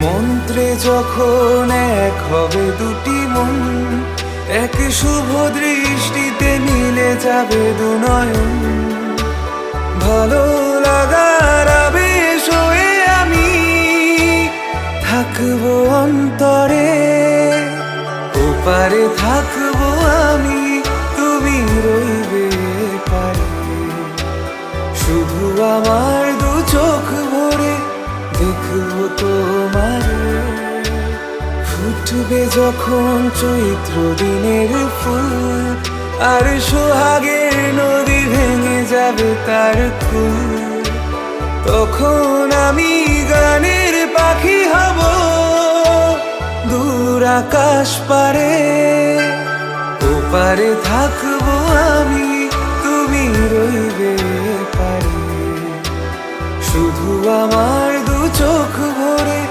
মন্ত্রে যখন এক হবে দুটি মন, এক শুভ দৃষ্টিতে মিলে যাবে দুনয়ন। ভালো লাগার আবেশ হয়ে আমি থাকবো অন্তরে, ওপারে থাকবো আমি, তুমি রইবে পারে। শুধু আমার দু চোখ ভরে দেখবো তোমারে। ফুটবে যখন চৈত্র দিনের ফুল, আর সোহাগের নদী ভেঙে যাবে তার কুল। তখন আমি গানের পাখি হব দূর আকাশ পারে, ওপারে থাকবো আমি, তুমি রইবে পারে। শুধু আমার দু চোখ ভরে